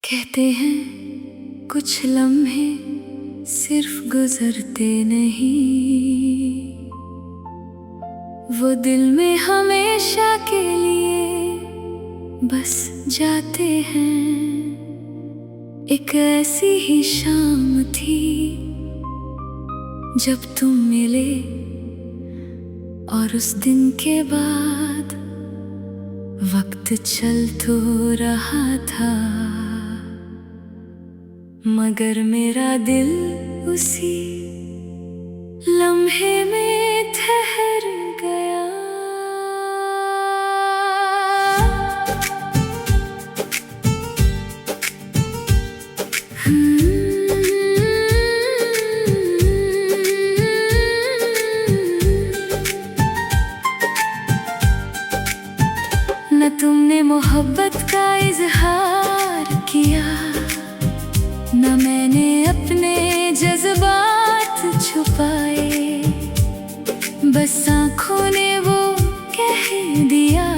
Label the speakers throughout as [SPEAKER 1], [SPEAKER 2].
[SPEAKER 1] कहते हैं कुछ लम्हे सिर्फ गुजरते नहीं, वो दिल में हमेशा के लिए बस जाते हैं। एक ऐसी ही शाम थी जब तुम मिले, और उस दिन के बाद वक्त चल तो रहा था, मगर मेरा दिल उसी लम्हे में ठहर गया। न तुमने मोहब्बत का इजहार किया, न मैंने अपने जज्बात छुपाए, बस आँखों ने वो कह दिया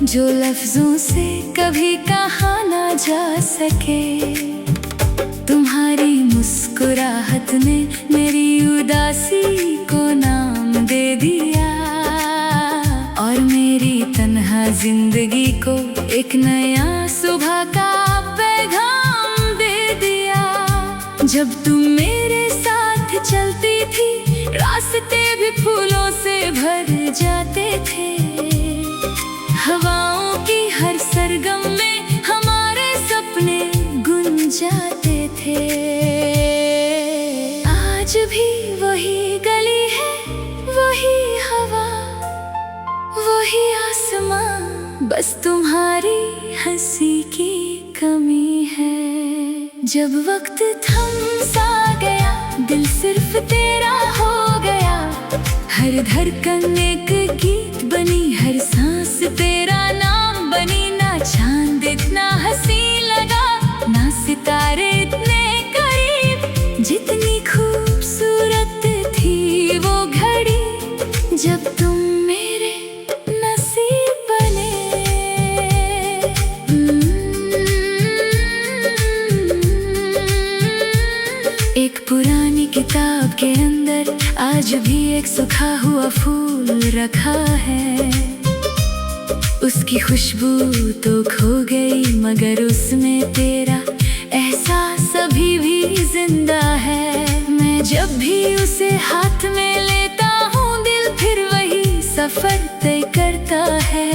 [SPEAKER 1] जो लफ्जों से कभी कहा ना जा सके। तुम्हारी मुस्कुराहट ने मेरी उदासी को नाम दे दिया, और मेरी तन्हा जिंदगी को एक नया सुबह का पैगाम दे दिया। जब तुम मेरे साथ चलती थी, रास्ते भी फूलों से भर जाते थे, हवाओं की हर सरगम में हमारे सपने गुंजाते थे। आज भी वही गली है, वही हवा, वही आसमां, बस तुम्हारी हंसी की कमी है। जब वक्त थम सा गया, दिल सिर्फ तेरा हो गया, हर धड़कन एक गीत बनी, हर सांस तेरा नाम बनी। ना चांद इतना हंसी लगा, ना सितारे इतने करीब, जितनी खूबसूरत थी वो घड़ी जब तुम मेरे नसीब बने। एक पुरानी किताब के अंदर आज भी एक सूखा हुआ फूल रखा है, उसकी खुशबू तो खो गई, मगर उसमें तेरा एहसास अभी भी जिंदा है। मैं जब भी उसे हाथ में लेता हूँ, दिल फिर वही सफर तय करता है।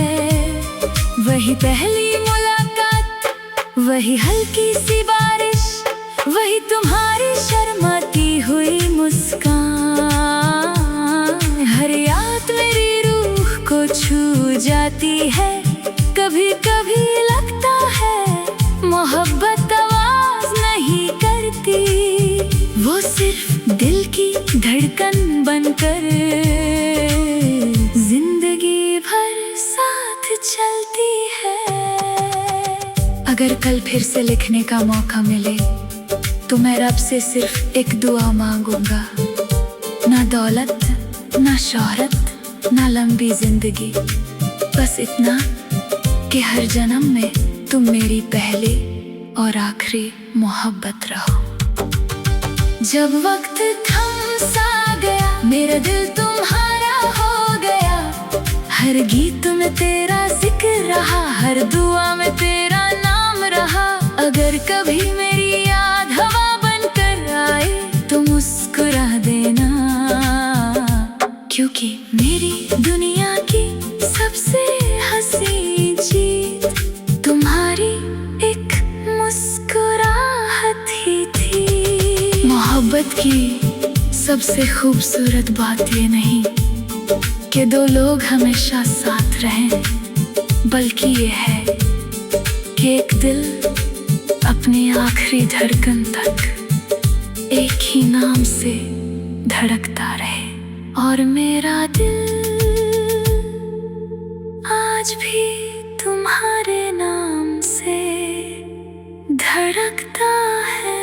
[SPEAKER 1] वही पहली मुलाकात, वही हल्की सी बारिश, वही तुम्हारी शर्माती हुई मुस्कान, हर याद मेरी रूह को छू जाती है। कभी कभी लगता है मोहब्बत आवाज नहीं करती, वो सिर्फ दिल की धड़कन बनकर जिंदगी भर साथ चलती है। अगर कल फिर से लिखने का मौका मिले, तो मैं रब से सिर्फ एक दुआ मांगूंगा, ना दौलत, ना शोहरत, ना लंबी जिंदगी, बस इतना कि हर जन्म में तुम मेरी पहली और आखिरी मोहब्बत रहो। जब वक्त थम सा गया, मेरा दिल तुम्हारा हो गया, हर गीत में तेरा जिक्र रहा, हर दुआ में तेरा नाम रहा। अगर कभी मेरी याद हवा बनकर आए, तो मुस्कुरा देना, क्योंकि मेरी दुनिया की सबसे हंसी जीत तुम्हारी एक मुस्कुराहट ही थी। मोहब्बत की सबसे खूबसूरत बात ये नहीं कि दो लोग हमेशा साथ रहें, बल्कि ये है कि एक दिल अपनी आखिरी धड़कन तक एक ही नाम से धड़कता रहे। और मेरा दिल आज भी तुम्हारे नाम से धड़कता है।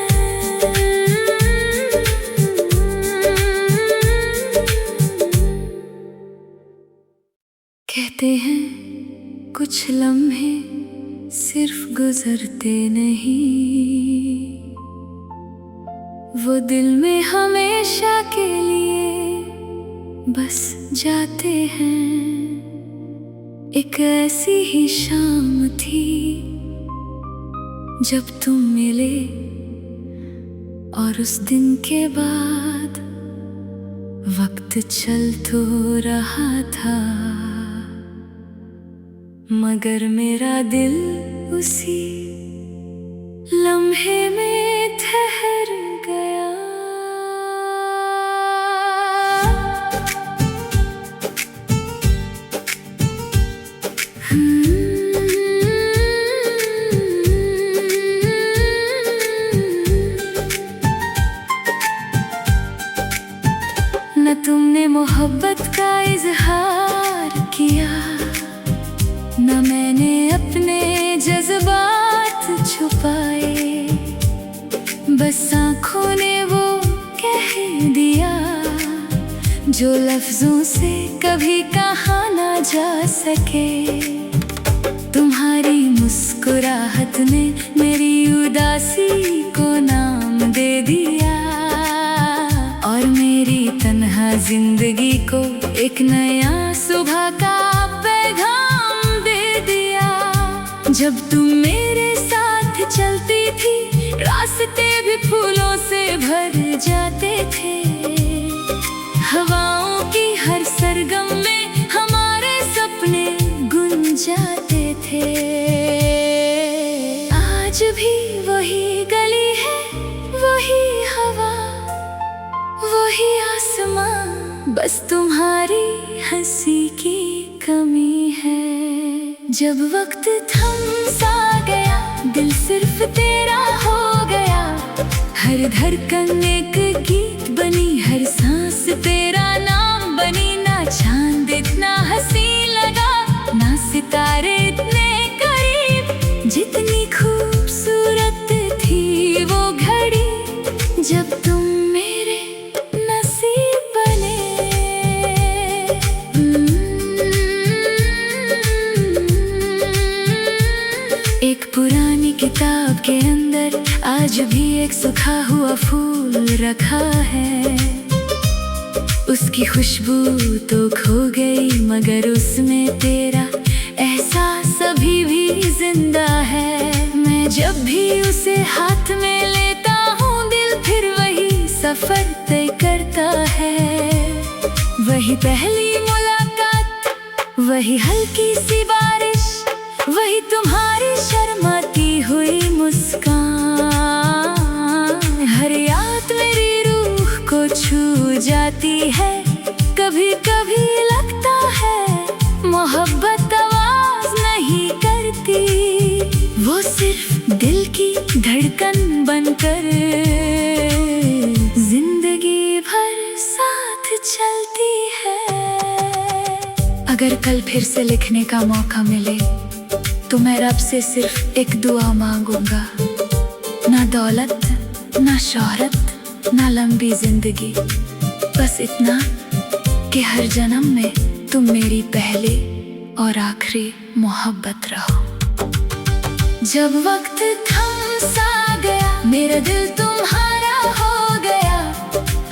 [SPEAKER 1] कहते हैं कुछ लम्हे सिर्फ गुजरते नहीं, वो दिल में हमेशा के लिए बस जाते हैं। एक ऐसी ही शाम थी जब तुम मिले, और उस दिन के बाद वक्त चल तो रहा था, मगर मेरा दिल उसी लम्हे में ठहर गया। न तुमने मोहब्बत का इजहार किया, न मैंने अपने जज्बात छुपाए, बस आँखों ने वो कह दिया जो लफ्जों से कभी कहा ना जा सके। तुम्हारी मुस्कुराहट ने मेरी उदासी को नाम दे दिया, और मेरी तन्हा जिंदगी को एक नया सुबह का पैगाम दे दिया। जब तुम मेरे साथ चलती थी, रास्ते भी फूलों से भर जाते थे, हवाओं की हर सरगम में हमारे सपने गुंजाते थे। आज भी वही गली है, वही हवा, वही आसमां, बस तुम्हारी हंसी की कमी है। जब वक्त थम सा गया, दिल सिर्फ तेरा हो गया, हर धड़कन एक गीत बनी, हर सांस तेरा नाम बनी। ना चांद इतना हंसी लगा, ना सितारे इतने करीब, जितनी खूबसूरत थी वो घड़ी जब तुम मेरे नसीब बने। एक पुरानी किताब के अंदर आज भी एक सूखा हुआ फूल रखा है, उसकी खुशबू तो खो गई, मगर उसमें तेरा एहसास अभी भी जिंदा है। मैं जब भी उसे हाथ में लेता हूँ, दिल फिर वही सफर तय करता है। वही पहली मुलाकात, वही हल्की सी बारिश, वही तुम्हारी शर्माती हुई मुस्कान, हर याद मेरी रूह को छू जाती है। कभी कभी लगता है मोहब्बत आवाज नहीं करती, वो सिर्फ दिल की धड़कन बनकर जिंदगी भर साथ चलती है। अगर कल फिर से लिखने का मौका मिले, तो मैं रब से सिर्फ एक दुआ मांगूंगा, ना दौलत, ना शोहरत, ना लंबी जिंदगी, बस इतना कि हर जन्म में तुम मेरी पहली और आखिरी मोहब्बत रहो। जब वक्त थम सा गया, मेरा दिल तुम्हारा हो गया,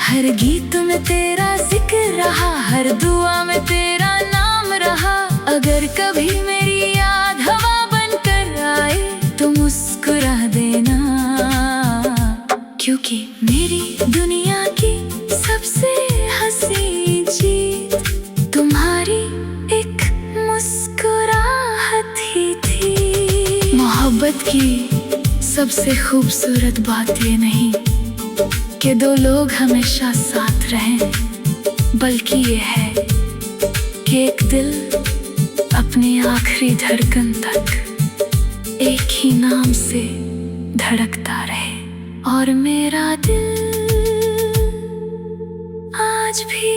[SPEAKER 1] हर गीत में तेरा जिक्र रहा, हर दुआ में तेरा नाम रहा। अगर कभी मेरी याद हवा बनकर आए, तो मुस्कुरा देना, क्योंकि मेरी दुनिया की सबसे हंसी चीज तुम्हारी एक मुस्कुराहट ही थी। मोहब्बत की सबसे खूबसूरत बात ये नहीं कि दो लोग हमेशा साथ रहें, बल्कि ये है कि एक दिल अपनी आखिरी धड़कन तक एक ही नाम से धड़कता रहे। और मेरा दिल आज भी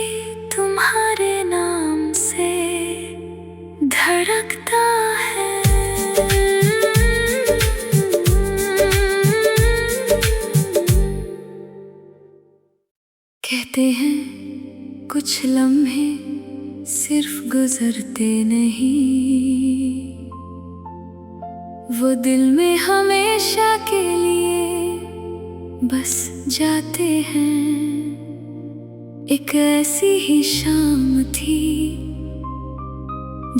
[SPEAKER 1] तुम्हारे नाम से धड़कता है। कहते हैं कुछ लम्हे सिर्फ गुजरते नहीं, वो दिल में हमेशा के लिए बस जाते हैं। एक ऐसी ही शाम थी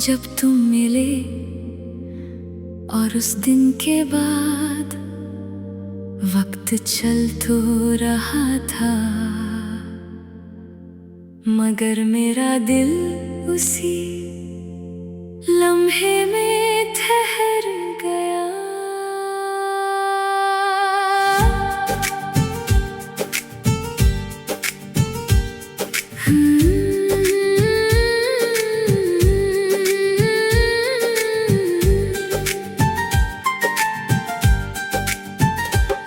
[SPEAKER 1] जब तुम मिले, और उस दिन के बाद वक्त चल तो रहा था, मगर मेरा दिल उसी लम्हे में ठहर गया।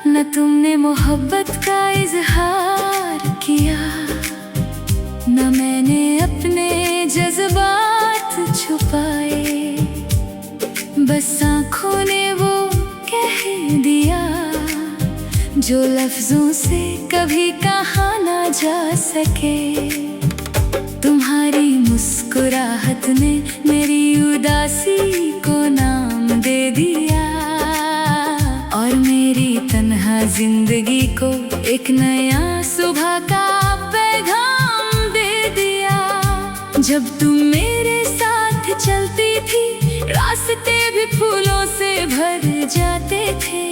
[SPEAKER 1] न तुमने मोहब्बत का इजहार किया, न मैंने अपने जज्बात छुपाए, बस आँखों ने वो कह दिया जो लफ्जों से कभी कहा ना जा सके। तुम्हारी मुस्कुराहट ने मेरी उदासी को नाम दे दिया, और मेरी तन्हा जिंदगी को एक नया सुबह का पैगाम दे दिया। जब तुम मेरे साथ चलती थी, रास्ते भी फूलों से भर जाते थे,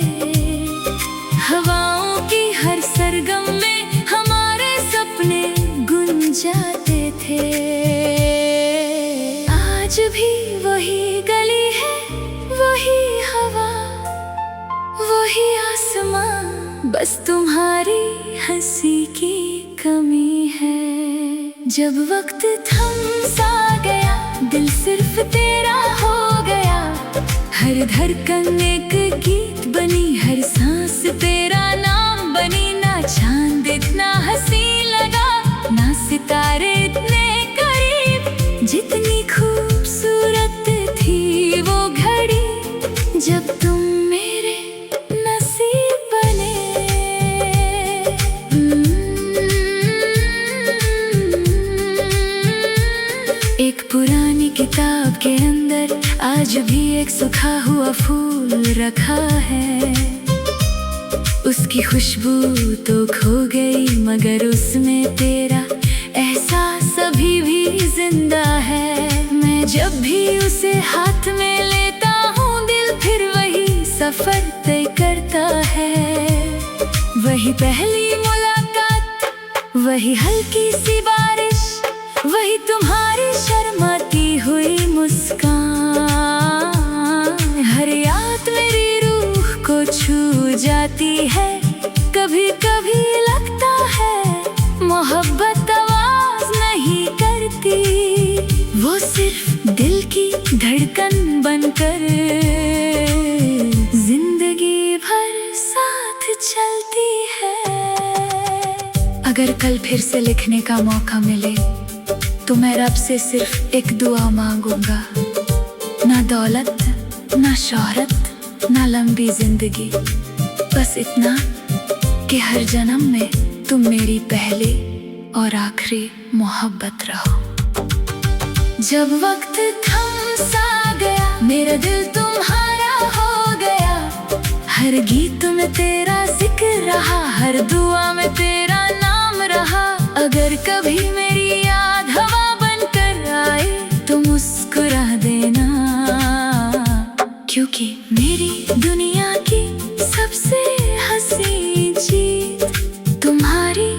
[SPEAKER 1] हवाओं की हर सरगम में हमारे सपने गुंजाते थे। आज भी वही गली है, वही हवा, वही आसमां, बस तुम्हारी हंसी की कमी है। जब वक्त थम सा गया, दिल सिर्फ तेरा हो गया, हर धड़कन एक गीत बनी, हर सांस तेरा नाम बनी। ना चांद इतना हंसी लगा, ना सितारे इतने करीब, जितनी खूबसूरत थी वो घड़ी जब तुम मेरे नसीब बने। एक पुरानी किताब के अंदर आज भी एक सूखा हुआ फूल रखा है, उसकी खुशबू तो खो गई, मगर उसमें तेरा एहसास अभी भी जिंदा है। मैं जब भी उसे हाथ में लेता हूँ, दिल फिर वही सफर तय करता है। वही पहली मुलाकात, वही हल्की सी बारिश, वही तुम्हारी शर्माती हुई मुस्कान, हर याद मेरी रूह को छू जाती है। कभी कभी लगता है मोहब्बत आवाज नहीं करती, वो सिर्फ दिल की धड़कन बनकर जिंदगी भर साथ चलती है। अगर कल फिर से लिखने का मौका मिले, तो मैं रब से सिर्फ एक दुआ मांगूंगा, ना दौलत, ना शोहरत, ना लंबी जिंदगी, बस इतना कि हर जन्म में तुम मेरी पहली और आखिरी मोहब्बत रहो। जब वक्त थम सा गया, मेरा दिल तुम्हारा हो गया, हर गीत में तेरा जिक्र रहा, हर दुआ में तेरा नाम रहा। अगर कभी मेरी याद हवा बनकर आए, तो मुस्कुरा देना, क्योंकि मेरी दुनिया की सबसे हंसी चीज तुम्हारी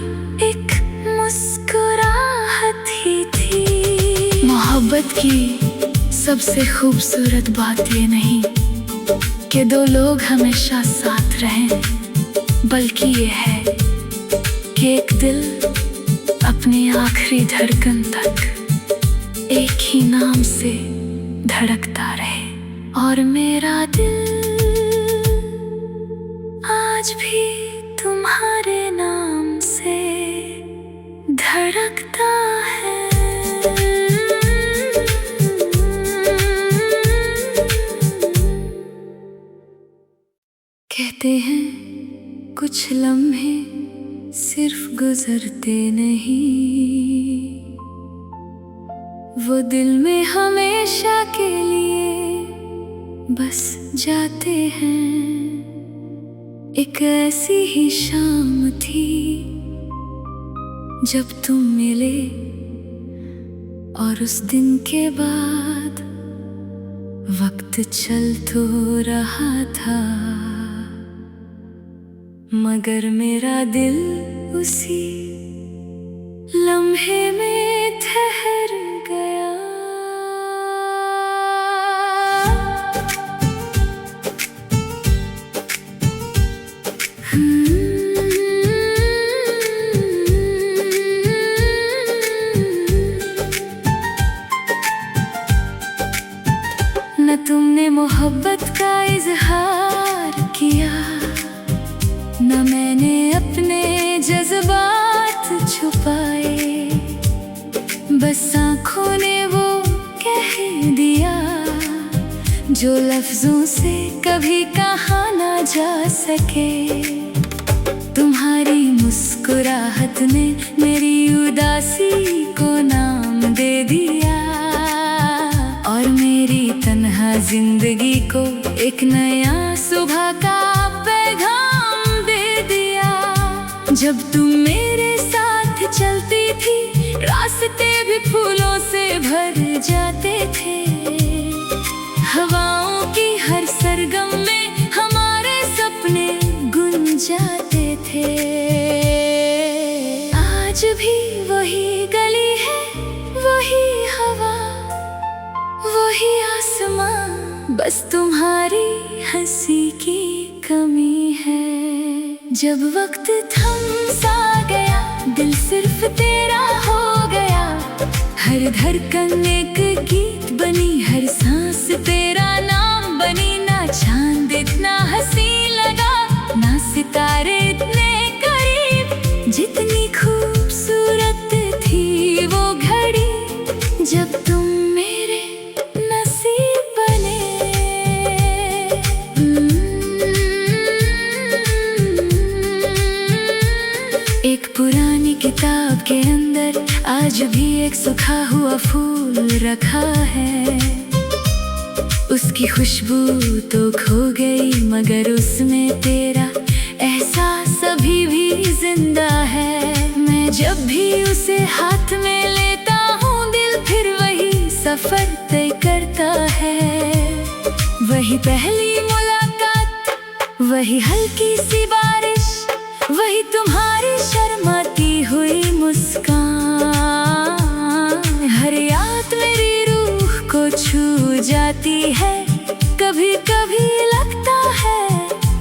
[SPEAKER 1] एक मुस्कुराहट ही थी। मोहब्बत की सबसे खूबसूरत बात ये नहीं कि दो लोग हमेशा साथ रहें, बल्कि ये है कि एक दिल अपनी आखिरी धड़कन तक एक ही नाम से धड़कता रहे। और मेरा दिल आज भी तुम्हारे नाम से धड़कता है। कहते हैं कुछ लम्हे सिर्फ गुजरते नहीं, वो दिल में हमेशा के लिए बस जाते हैं। एक ऐसी ही शाम थी जब तुम मिले, और उस दिन के बाद वक्त चल तो रहा था, मगर मेरा दिल उसी लम्हे में ठहर गया। न तुमने मोहब्बत का इजहार किया, न मैंने अपने जज्बात छुपाए, बस आँखों ने वो कह दिया जो लफ्जों से कभी कहा ना जा सके। तुम्हारी मुस्कुराहट ने मेरी उदासी को नाम दे दिया, और मेरी तन्हा जिंदगी को एक नया सुबह का पैगाम दे दिया। जब तुम मेरे साथ चलती थी, रास्ते भी फूलों से भर जाते थे, हवाओं की हर सरगम में हमारे सपने गुंजाते थे। आज भी वही गली है, वही हवा, वही आसमां, बस तुम्हारी हंसी की कमी है। जब वक्त थम सा गया, दिल सिर्फ तेरा हो गया, हर धड़कन एक गीत बनी, हर सांस तेरा नाम बनी। ना चांद इतना हंसी लगा, ना सितारे इतने करीब, जितनी खूबसूरत थी वो घड़ी जब तुम मेरे नसीब बने। एक पुरानी किताब के अंदर आज भी एक सूखा हुआ फूल रखा है, उसकी खुशबू तो खो गई, मगर उसमें तेरा एहसास अभी भी जिंदा है। मैं जब भी उसे हाथ में लेता हूँ, दिल फिर वही सफर तय करता है। वही पहली मुलाकात, वही हल्की सी बारिश, वही तुम्हारी शर्माती हुई मुस्कान, हर याद मेरी रूह को छू जाती है। कभी कभी लगता है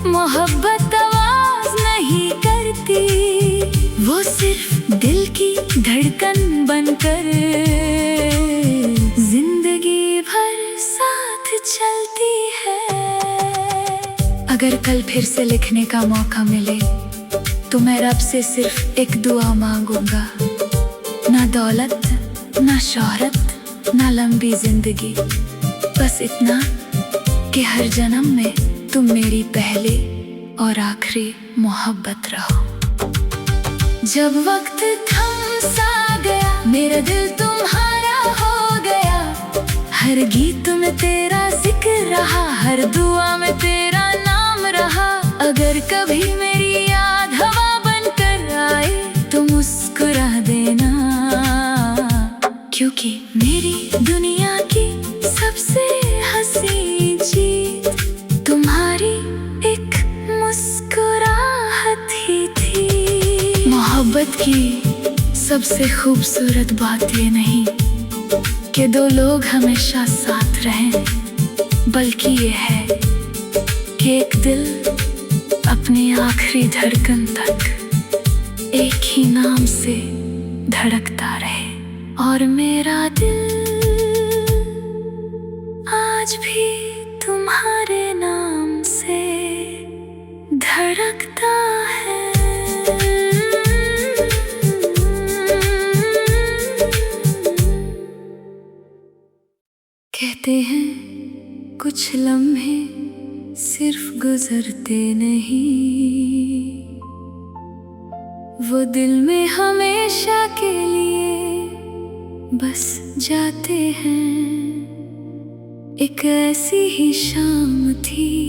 [SPEAKER 1] मोहब्बत आवाज नहीं करती, वो सिर्फ दिल की धड़कन बनकर जिंदगी भर साथ चलती है। अगर कल फिर से लिखने का मौका मिले, तो मैं रब से सिर्फ एक दुआ मांगूंगा, ना दौलत, ना शोहरत, ना लंबी जिंदगी, बस इतना कि हर जन्म में तुम मेरी पहली और आखिरी मोहब्बत रहो। जब वक्त थम सा गया, मेरा दिल तुम्हारा हो गया, हर गीत में तेरा जिक्र रहा, हर दुआ में तेरा नाम रहा। अगर कभी मेरी याद हवा बनकर आए, तो मुस्कुरा देना, क्योंकि मेरी दुनिया की सबसे हंसी चीज तुम्हारी एक मुस्कुराहट ही थी। मोहब्बत की सबसे खूबसूरत बात ये नहीं कि दो लोग हमेशा साथ रहें, बल्कि ये है कि एक दिल अपनी आखिरी धड़कन तक एक ही नाम से धड़कता रहे। और मेरा दिल आज भी तुम्हारे नाम से धड़कता है। कहते हैं कुछ लम्हे सिर्फ गुजरते नहीं, वो दिल में हमेशा के लिए बस जाते हैं। एक ऐसी ही शाम थी।